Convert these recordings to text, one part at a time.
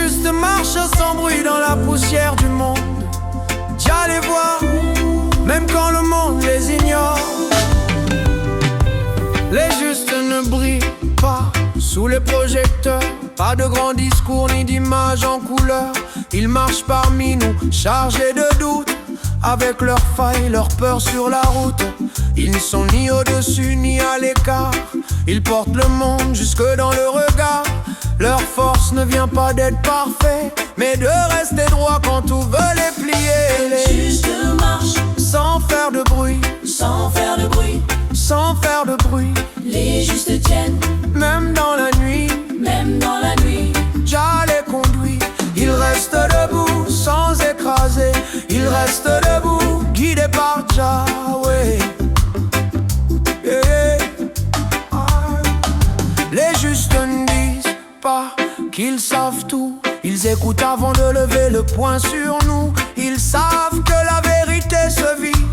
justes marchent sans bruit dans la poussière du monde. Dia les voit, même quand le monde les ignore. Les justes ne brillent pas sous les projecteurs, pas de grands discours ni d'images en couleur. Ils marchent parmi nous, chargés de doutes, avec leurs failles, leurs peurs sur la route. Ils ne sont ni au-dessus ni à l'écart. Ils portent le monde jusque dans le regard. Leur force ne vient pas d'être parfait, mais de rester droit quand tout veut les plier. Les justes marchent sans faire de bruit, sans faire de bruit. sans faire de bruit. Les justes tiennent, Même dans la nuit, même dans la nuit. Jah les conduit. Ils restent debout, sans écraser. Ils restent debout, guidés par Jah, ouais. Yeah. Les justes ne disent pas qu'ils savent tout. Ils écoutent avant de lever le poing sur nous. Ils savent que la vérité se vit,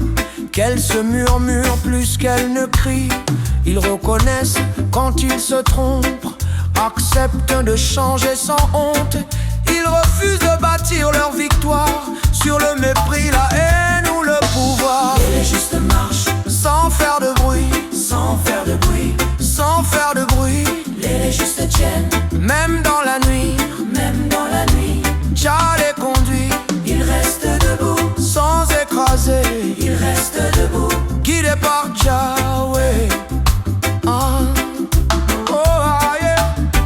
qu'elle se murmure plus qu'elle ne crie. Ils reconnaissent quand ils se trompent, acceptent de changer sans honte. Ils refusent de bâtir leur victoire sur le mépris, la haine ou le pouvoir. Les justes marchent Sans faire de bruit, sans faire de bruit. sans faire de bruit. Les justes tiennent, Même dans la nuit, même dans la nuit. Jah les conduit. Ils restent debout, Sans écraser, ils restent debout. guidés par Jah, ouais. Ah. Oh, ah, yeah.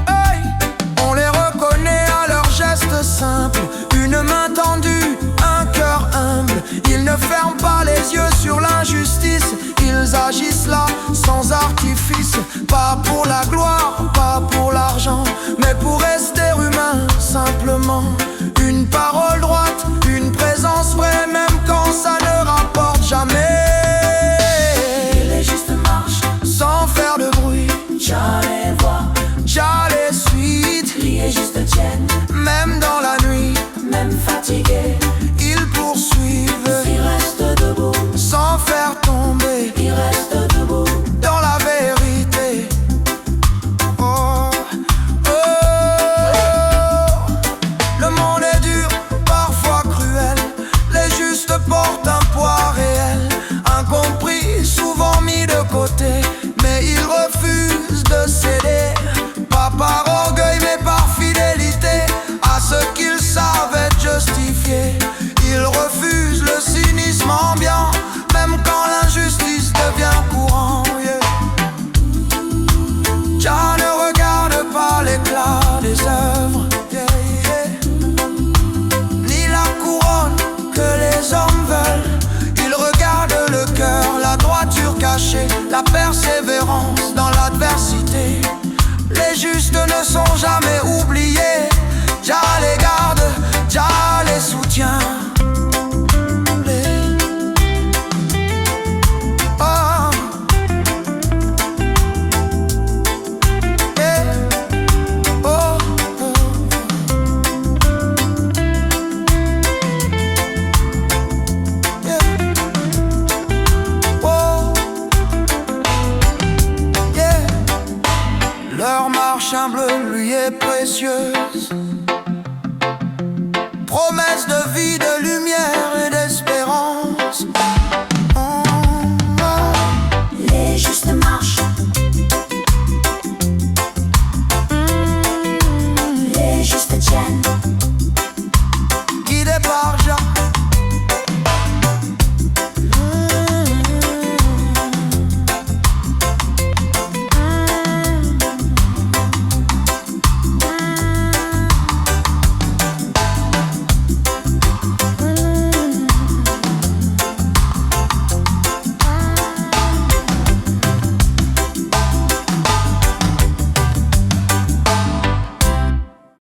Hey. On les reconnaît à leurs gestes simples, une main tendue, un cœur humble. Ils ne ferment pas les yeux sur l'injustice. Ils agissent là sans artifice, pas pour la gloire, pas pour l'argent, mais pour rester humain simplement. Une parole droite, une présence vraie, même quand ça ne rapporte jamais. Les justes marchent, Sans faire de bruit, Jah les voit. Jah les suit. Les justes tiennent, Même dans la nuit, même fatigués. ils poursuivent, Ils restent debout, sans faire tomber ils restent debout. dans la vérité. Oh, oh. Le monde est dur, parfois cruel. Les justes portent un poids réel, incompris, souvent mis de côté. Mais ils refusent de céder, pas par orgueil mais par fidélité à ce qu'ils savent être justifié. Ils refusent le cynisme ambiant, même quand l'injustice devient courant, yeah. Jah ne regarde pas l'éclat des œuvres, yeah, yeah. Ni la couronne que les hommes veulent. Il regarde le cœur, la droiture cachée, la persévérance dans l'adversité. Les justes ne sont jamais oubliés. Jah les garde, Jah les soutient. Oh. Yeah. Oh. Yeah. Oh. Yeah. Leur marche humble lui est précieuse, promesse de vie, de lumière et d'espérance.